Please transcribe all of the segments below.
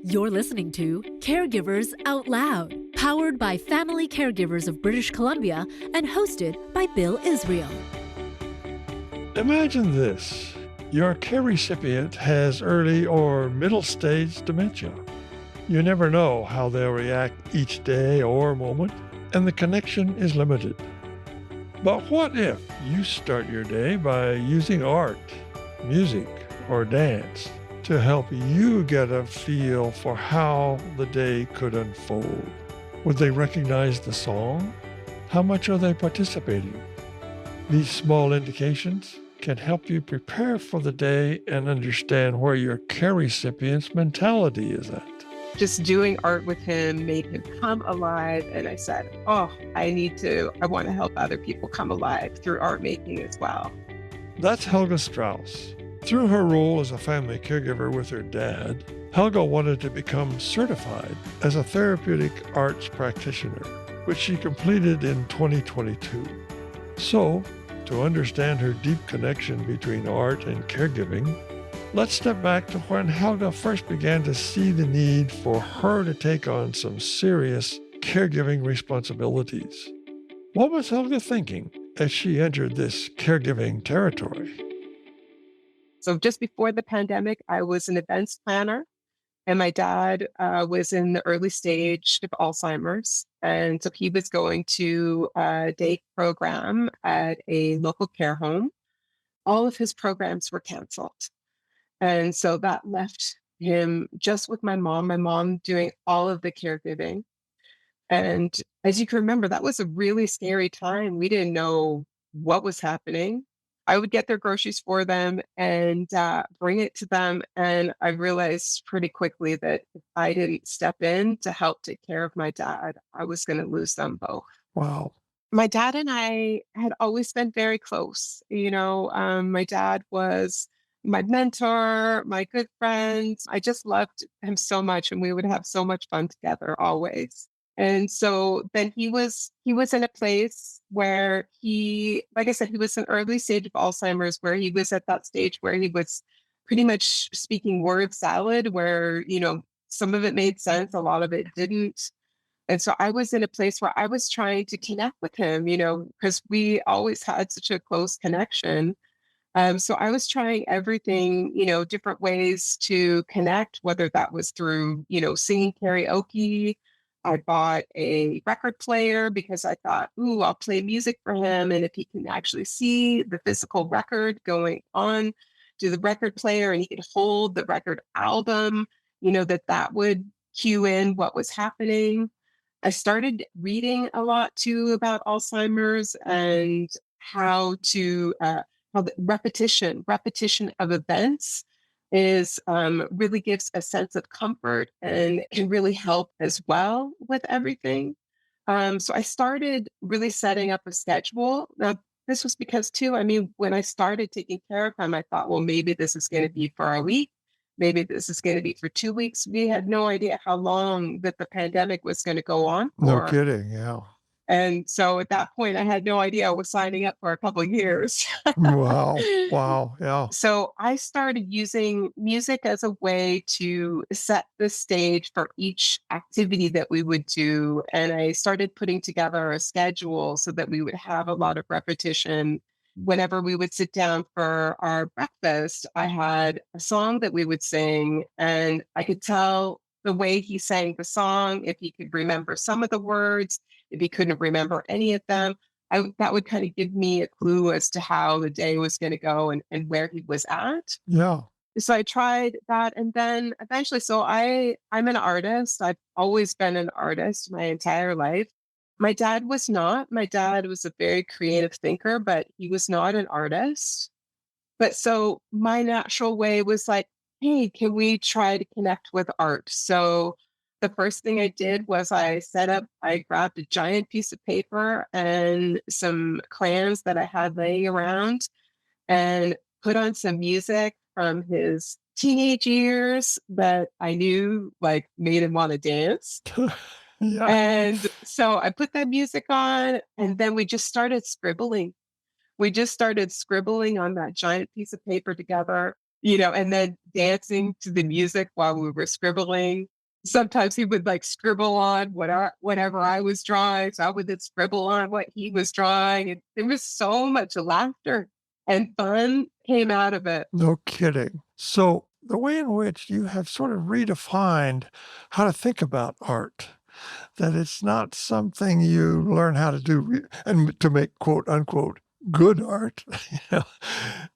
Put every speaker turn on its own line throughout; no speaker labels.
You're listening to Caregivers Out Loud, powered by Family Caregivers of British Columbia and hosted by Bill Israel.
Imagine this. Your care recipient has early or middle stage dementia. You never know how they'll react each day or moment, and the connection is limited. But what if you start your day by using art, music, or dance to help you get a feel for how the day could unfold? Would they recognize the song? How much are they participating? These small indications can help you prepare for the day and understand where your care recipient's mentality is at.
Just doing art with him made him come alive. And I said, I want to help other people come alive through art making as well.
That's Helga Strauss. Through her role as a family caregiver with her dad, Helga wanted to become certified as a therapeutic arts practitioner, which she completed in 2022. So, to understand her deep connection between art and caregiving, let's step back to when Helga first began to see the need for her to take on some serious caregiving responsibilities. What was Helga thinking as she entered this caregiving territory?
So just before the pandemic, I was an events planner, and my dad was in the early stage of Alzheimer's. And so he was going to a day program at a local care home. All of his programs were canceled. And so that left him just with my mom doing all of the caregiving. And as you can remember, that was a really scary time. We didn't know what was happening. I would get their groceries for them and bring it to them. And I realized pretty quickly that if I didn't step in to help take care of my dad, I was going to lose them both.
Wow.
My dad and I had always been very close. My dad was my mentor, my good friend. I just loved him so much, and we would have so much fun together always. And so then he was in a place where like I said, he was an early stage of Alzheimer's, where he was at that stage where he was pretty much speaking word salad, where, some of it made sense, a lot of it didn't. And so I was in a place where I was trying to connect with him, because we always had such a close connection. So I was trying everything, different ways to connect, whether that was through, singing karaoke. I bought a record player because I thought, I'll play music for him. And if he can actually see the physical record going on to the record player, and he could hold the record album, that would cue in what was happening. I started reading a lot too about Alzheimer's and how the repetition of events is really gives a sense of comfort and can really help as well with everything. So I started really setting up a schedule. Now, this was because too, when I started taking care of him, I thought, well, maybe this is going to be for a week. Maybe this is going to be for 2 weeks. We had no idea how long that the pandemic was going to go on
No
for.
kidding, yeah.
And so at that point, I had no idea I was signing up for a couple of years.
Wow, yeah.
So I started using music as a way to set the stage for each activity that we would do. And I started putting together a schedule so that we would have a lot of repetition. Whenever we would sit down for our breakfast, I had a song that we would sing, and I could tell the way he sang the song, if he could remember some of the words, if he couldn't remember any of them. That would kind of give me a clue as to how the day was going to go and where he was at.
Yeah.
So I tried that. And then eventually, I'm an artist. I've always been an artist my entire life. My dad was not. My dad was a very creative thinker, but he was not an artist. But so my natural way was like, hey, can we try to connect with art? So the first thing I did was I grabbed a giant piece of paper and some crayons that I had laying around and put on some music from his teenage years that I knew made him want to dance.
Yeah.
And so I put that music on, and then we just started scribbling. We just started scribbling on that giant piece of paper together, and then dancing to the music while we were scribbling. Sometimes he would like scribble on whatever I was drawing. So I would then scribble on what he was drawing. And there was so much laughter and fun came out of it.
No kidding. So, the way in which you have sort of redefined how to think about art, that it's not something you learn how to do and to make quote unquote good art, you know,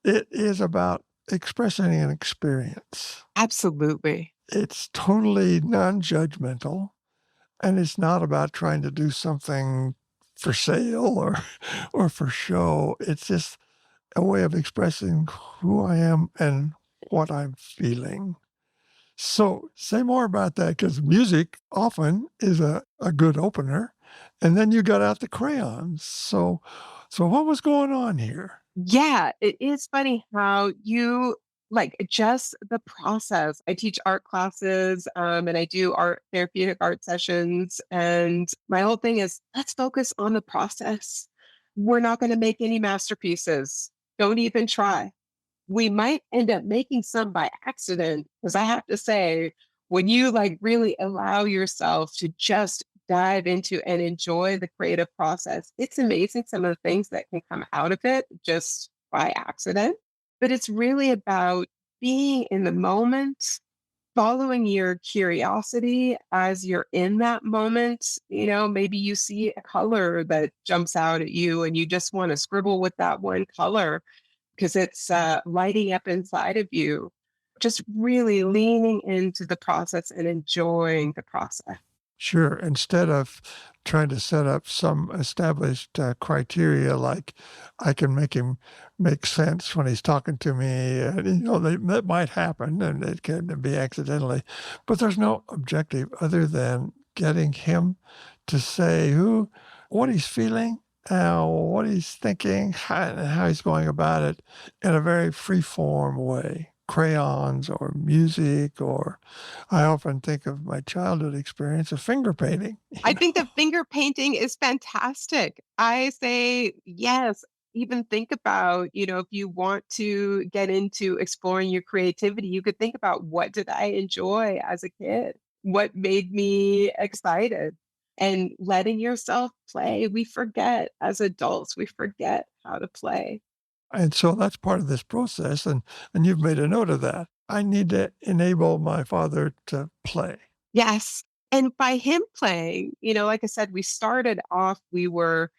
it is about expressing an experience.
Absolutely.
It's totally non judgmental. And it's not about trying to do something for sale or for show. It's just a way of expressing who I am and what I'm feeling. So say more about that because music often is a good opener. And then you got out the crayons. So what was going on here?
Yeah, it is funny how you like just the process. I teach art classes and I do art therapeutic art sessions. And my whole thing is let's focus on the process. We're not going to make any masterpieces. Don't even try. We might end up making some by accident. Because I have to say, when you like really allow yourself to just dive into and enjoy the creative process, it's amazing some of the things that can come out of it just by accident. But it's really about being in the moment, following your curiosity as you're in that moment. You know, maybe you see a color that jumps out at you and you just want to scribble with that one color because it's lighting up inside of you. Just really leaning into the process and enjoying the process.
Sure. Instead of trying to set up some established criteria like I can make him make sense when he's talking to me, that might happen and it can be accidentally, but there's no objective other than getting him to say what he's feeling, what he's thinking, how he's going about it in a very free form way. Crayons or music, or I often think of my childhood experience of finger painting.
I think that finger painting is fantastic. I say yes. Even think about, if you want to get into exploring your creativity, you could think about what did I enjoy as a kid? What made me excited? And letting yourself play. We forget as adults, we forget how to play.
And so that's part of this process, and you've made a note of that. I need to enable my father to play.
Yes. And by him playing, like I said, we started off, we were,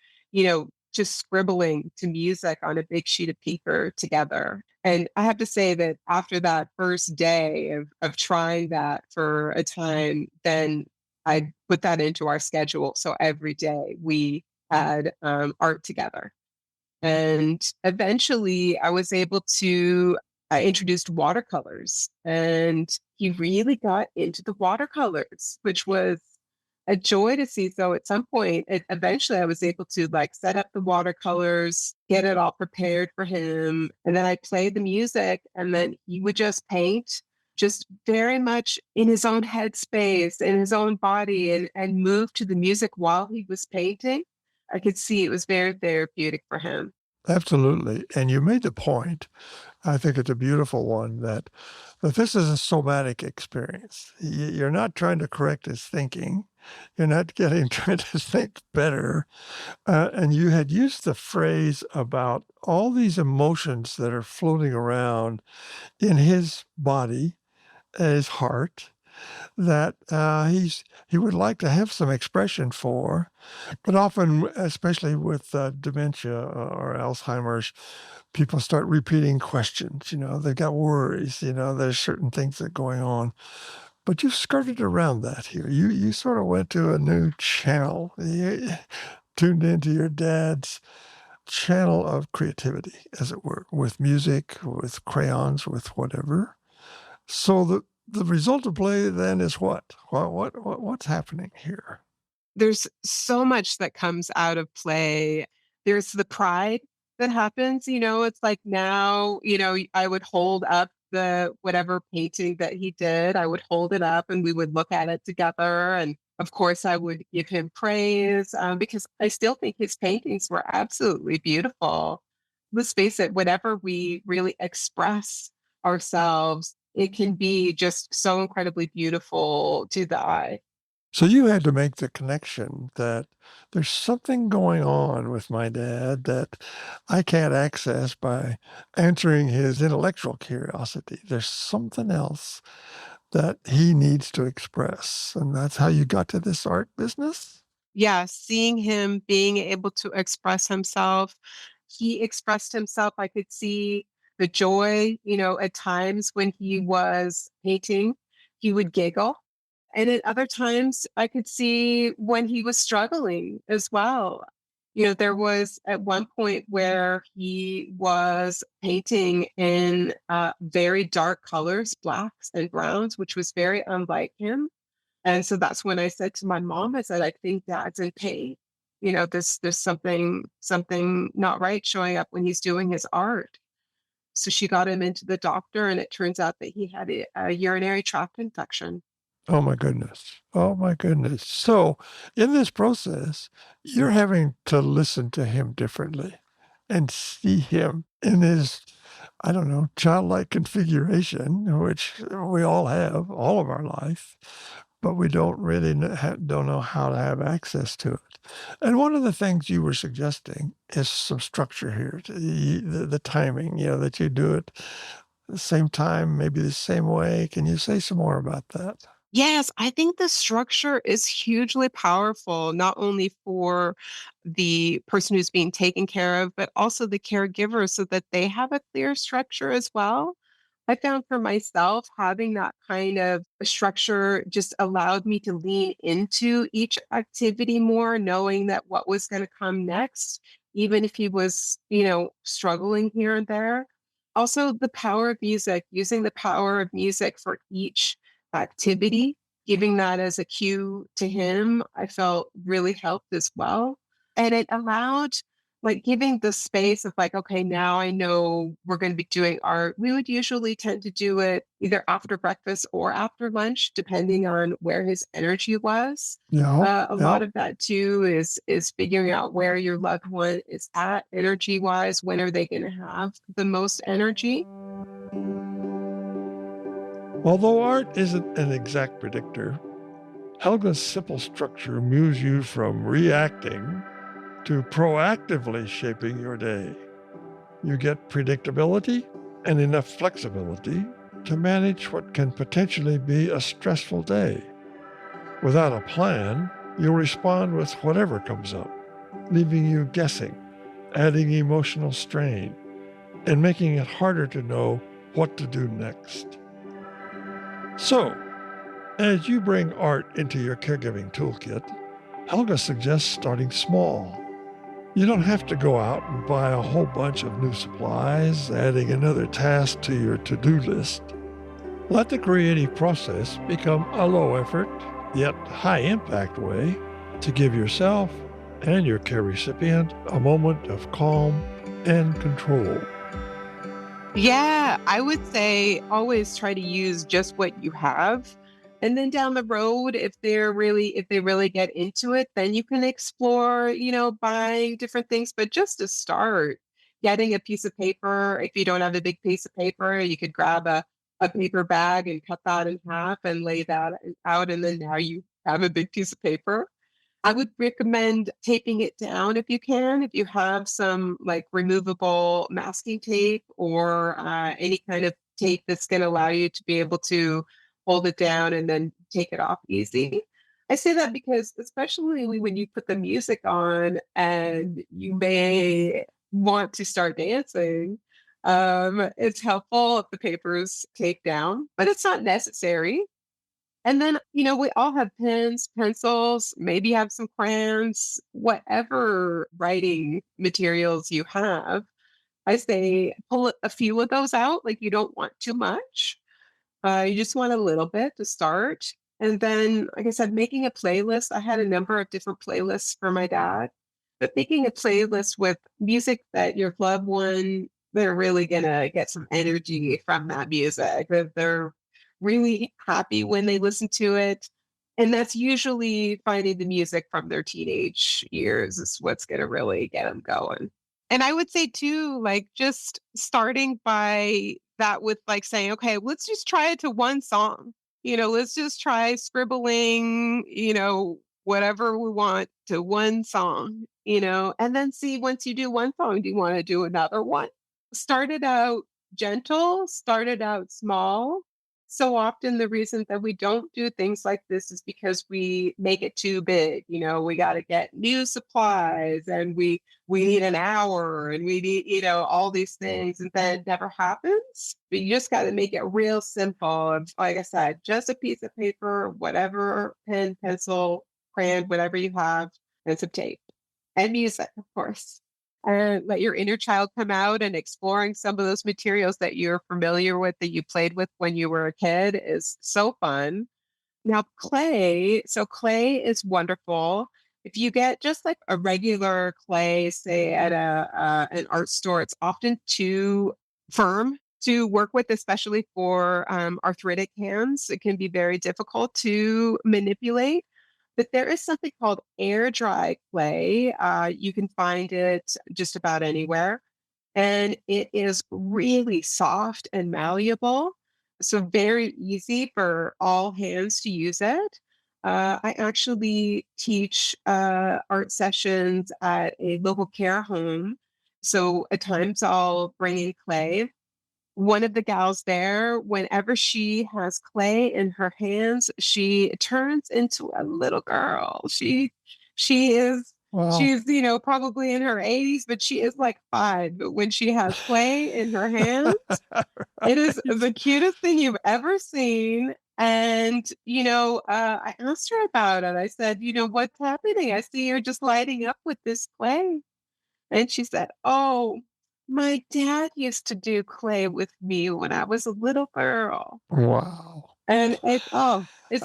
just scribbling to music on a big sheet of paper together. And I have to say that after that first day of trying that for a time, then I put that into our schedule. So every day we had art together. And eventually I was able to I introduced watercolors and he really got into the watercolors, which was a joy to see. So at some point, eventually I was able to like set up the watercolors, get it all prepared for him. And then I played the music and then he would just paint just very much in his own headspace, in his own body and move to the music while he was painting. I could see it was very therapeutic for him.
Absolutely. And you made the point, I think it's a beautiful one, that this is a somatic experience. You're not trying to correct his thinking. You're not getting trying to think better. And you had used the phrase about all these emotions that are floating around in his body, his heart, that he would like to have some expression for, but often, especially with dementia or Alzheimer's, people start repeating questions. They've got worries. There's certain things that are going on, but you skirted around that here. You sort of went to a new channel. You tuned into your dad's channel of creativity, as it were, with music, with crayons, with whatever. So the result of play then is what? What's happening here?
There's so much that comes out of play. There's the pride that happens, it's like now, I would hold up the whatever painting that he did. I would hold it up and we would look at it together. And of course, I would give him praise because I still think his paintings were absolutely beautiful. Let's face it, whenever we really express ourselves, it can be just so incredibly beautiful to the eye.
So you had to make the connection that there's something going on with my dad that I can't access by answering his intellectual curiosity. There's something else that he needs to express. And that's how you got to this art business?
Yeah, seeing him being able to express himself. He expressed himself. I could see the joy, at times when he was painting, he would giggle. And at other times, I could see when he was struggling as well. There was at one point where he was painting in very dark colors, blacks and browns, which was very unlike him. And so that's when I said to my mom, I said, I think Dad's in pain. There's something not right showing up when he's doing his art. So she got him into the doctor, and it turns out that he had a urinary tract infection.
Oh my goodness. Oh my goodness. So in this process, you're having to listen to him differently and see him in his, I don't know, childlike configuration, which we all have all of our life, but we don't really don't know how to have access to it. And one of the things you were suggesting is some structure here, the timing, that you do it the same time, maybe the same way. Can you say some more about that?
Yes, I think the structure is hugely powerful, not only for the person who's being taken care of, but also the caregiver so that they have a clear structure as well. I found for myself having that kind of structure just allowed me to lean into each activity more, knowing that what was going to come next, even if he was, struggling here and there. Also, the power of music, using the power of music for each activity, giving that as a cue to him, I felt really helped as well. And it allowed like giving the space of like, okay, now I know we're going to be doing art. We would usually tend to do it either after breakfast or after lunch, depending on where his energy was.
Yeah,
A
yeah.
lot of that too is figuring out where your loved one is at energy wise. When are they going to have the most energy?
Although art isn't an exact predictor, Helga's simple structure moves you from reacting to proactively shaping your day. You get predictability and enough flexibility to manage what can potentially be a stressful day. Without a plan, you'll respond with whatever comes up, leaving you guessing, adding emotional strain, and making it harder to know what to do next. So, as you bring art into your caregiving toolkit, Helga suggests starting small. You don't have to go out and buy a whole bunch of new supplies, adding another task to your to-do list. Let the creative process become a low-effort, yet high-impact way to give yourself and your care recipient a moment of calm and control.
Yeah, I would say always try to use just what you have. And then down the road, if they really get into it, then you can explore, buying different things. But just to start, getting a piece of paper, if you don't have a big piece of paper, you could grab a paper bag and cut that in half and lay that out. And then now you have a big piece of paper. I would recommend taping it down if you can, if you have some like removable masking tape or any kind of tape that's going to allow you to be able to hold it down and then take it off easy. I say that because, especially when you put the music on and you may want to start dancing, it's helpful if the paper's taped down, but it's not necessary. And then, we all have pens, pencils, maybe have some crayons, whatever writing materials you have. I say pull a few of those out. Like you don't want too much. You just want a little bit to start. And then, like I said, making a playlist. I had a number of different playlists for my dad, but making a playlist with music that your loved one, they're really gonna get some energy from that music. That they're really happy when they listen to it. And that's usually finding the music from their teenage years is what's gonna really get them going. And I would say too, like just starting by that with like saying, okay, let's just try it to one song. Let's just try scribbling, whatever we want to one song, and then see once you do one song, do you want to do another one? Started out gentle, started out small. So often the reason that we don't do things like this is because we make it too big. We got to get new supplies and we need an hour and we need, all these things. And then it never happens. But you just got to make it real simple. Like I said, just a piece of paper, whatever, pen, pencil, crayon, whatever you have, and some tape and music, of course. And let your inner child come out, and exploring some of those materials that you're familiar with, that you played with when you were a kid, is so fun. Now, clay is wonderful. If you get just like a regular clay, say at an art store, it's often too firm to work with, especially for arthritic hands. It can be very difficult to manipulate. But there is something called air dry clay. You can find it just about anywhere. And it is really soft and malleable. So very easy for all hands to use it. I actually teach art sessions at a local care home. So at times I'll bring in clay. One of the gals there, whenever she has clay in her hands, she turns into a little girl. She is
Wow.
she's, probably in her 80s, but she is like 5. But when she has clay in her hands, it is
Right.
the cutest thing you've ever seen. And, I asked her about it. I said, "What's happening? I see you're just lighting up with this clay." And she said, "Oh, my dad used to do clay with me when I was a little girl."
Wow.
And it's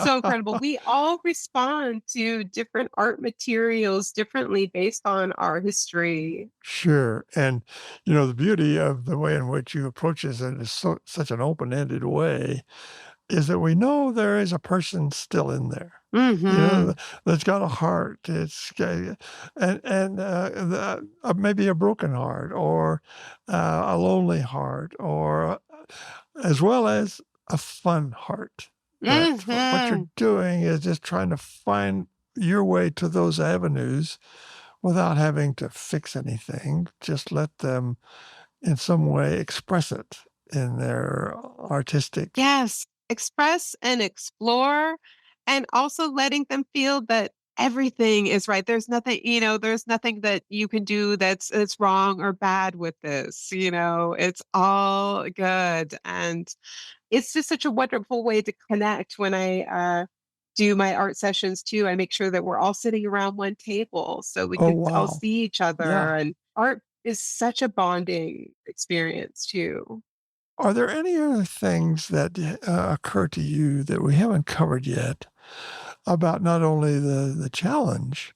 so incredible. We all respond to different art materials differently based on our history.
Sure. And, the beauty of the way in which you approach this in is such an open-ended way is that we know there is a person still in there.
Mhm.
That's got a heart. And maybe a broken heart or a lonely heart, or as well as a fun heart. That what you're
Mhm.
doing is just trying to find your way to those avenues without having to fix anything. Just let them in some way express it in their artistic.
Yes, express and explore, and also letting them feel that everything is right. There's nothing that you can do that's wrong or bad with this. It's all good. And it's just such a wonderful way to connect. When I do my art sessions too, I make sure that we're all sitting around one table so we
Oh,
can all
wow.
see each
Yeah.
other. And art is such a bonding experience too.
Are there any other things that occur to you that we haven't covered yet about not only the challenge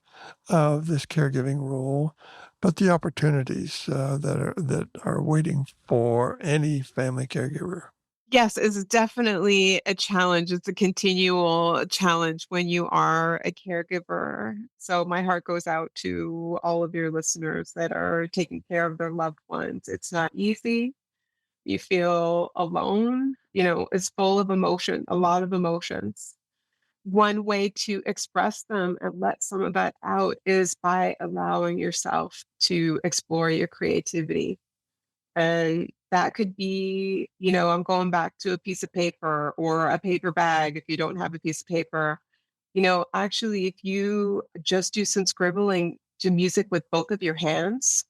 of this caregiving role, but the opportunities that are waiting for any family caregiver?
Yes, it's definitely a challenge. It's a continual challenge when you are a caregiver. So my heart goes out to all of your listeners that are taking care of their loved ones. It's not easy. You feel alone. It's full of emotion, a lot of emotions. One way to express them and let some of that out is by allowing yourself to explore your creativity. And that could be, I'm going back to a piece of paper or a paper bag if you don't have a piece of paper. Actually, if you just do some scribbling to music with both of your hands,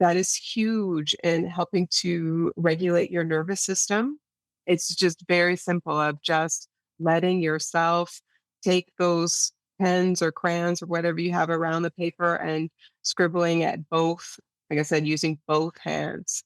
that is huge in helping to regulate your nervous system. It's just very simple of just letting yourself take those pens or crayons or whatever you have around the paper and scribbling at both, like I said, using both hands.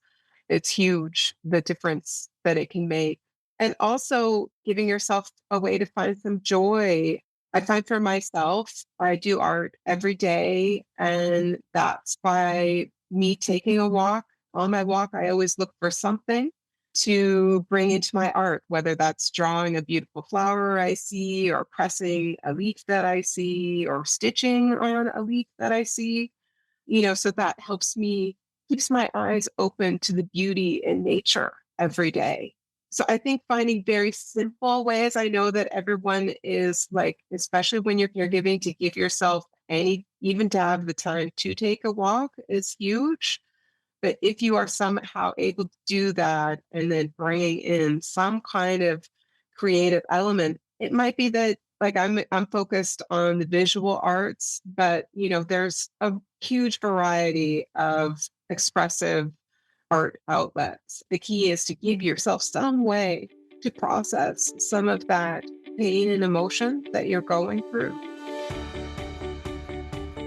It's huge, the difference that it can make. And also giving yourself a way to find some joy. I find for myself, I do art every day, and that's by me taking a walk. On my walk, I always look for something to bring into my art, whether that's drawing a beautiful flower I see, or pressing a leaf that I see, or stitching on a leaf that I see. So that helps me, keeps my eyes open to the beauty in nature. every day. So I think finding very simple ways, I know that everyone is like, especially when you're caregiving, to give yourself even to have the time to take a walk is huge. But if you are somehow able to do that and then bringing in some kind of creative element, it might be that like I'm focused on the visual arts, but there's a huge variety of expressive art outlets. The key is to give yourself some way to process some of that pain and emotion that you're going through.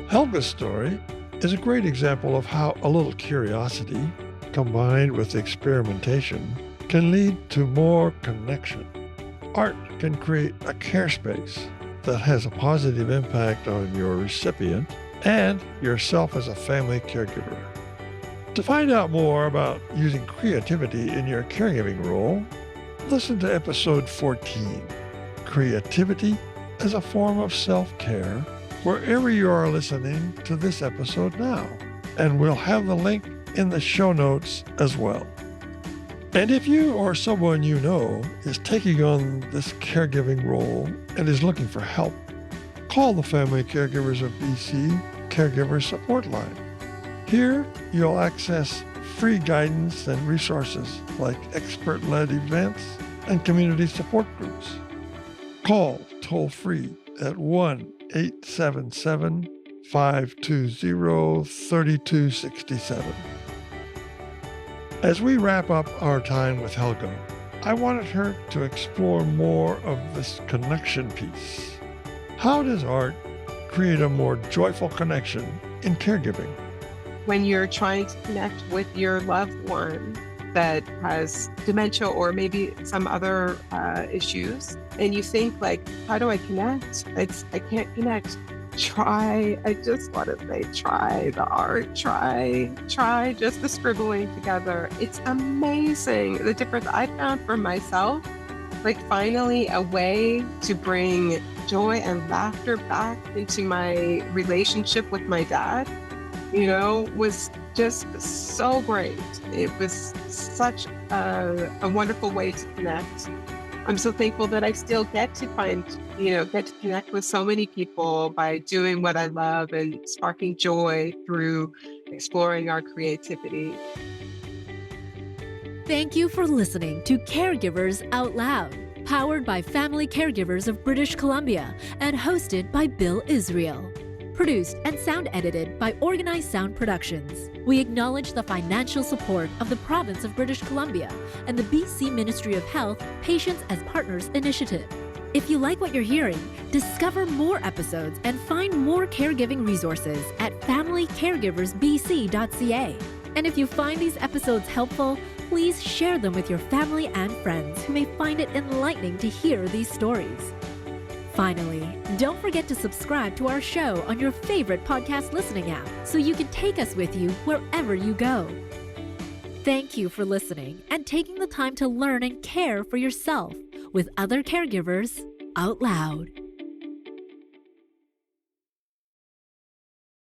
Helga's story is a great example of how a little curiosity combined with experimentation can lead to more connection. Art can create a care space that has a positive impact on your recipient and yourself as a family caregiver. To find out more about using creativity in your caregiving role, listen to episode 14, Creativity as a Form of Self-Care, wherever you are listening to this episode now. And we'll have the link in the show notes as well. And if you or someone you know is taking on this caregiving role and is looking for help, call the Family Caregivers of BC Caregiver Support Line. Here, you'll access free guidance and resources like expert-led events and community support groups. Call toll-free at 1-877-520-3267. As we wrap up our time with Helga, I wanted her to explore more of this connection piece. How does art create a more joyful connection in caregiving?
When you're trying to connect with your loved one that has dementia or maybe some other issues, and you think like, how do I connect? I can't connect. I just want to say, try the art, try just the scribbling together. It's amazing the difference I found for myself. Like finally a way to bring joy and laughter back into my relationship with my dad, was just so great. It was such a wonderful way to connect. I'm so thankful that I still get to connect with so many people by doing what I love and sparking joy through exploring our creativity.
Thank you for listening to Caregivers Out Loud, powered by Family Caregivers of British Columbia and hosted by Bill Israel. Produced and sound edited by Organized Sound Productions. We acknowledge the financial support of the Province of British Columbia and the BC Ministry of Health Patients as Partners initiative. If you like what you're hearing, discover more episodes and find more caregiving resources at familycaregiversbc.ca. And if you find these episodes helpful, please share them with your family and friends who may find it enlightening to hear these stories. Finally, don't forget to subscribe to our show on your favorite podcast listening app so you can take us with you wherever you go. Thank you for listening and taking the time to learn and care for yourself with other caregivers out loud.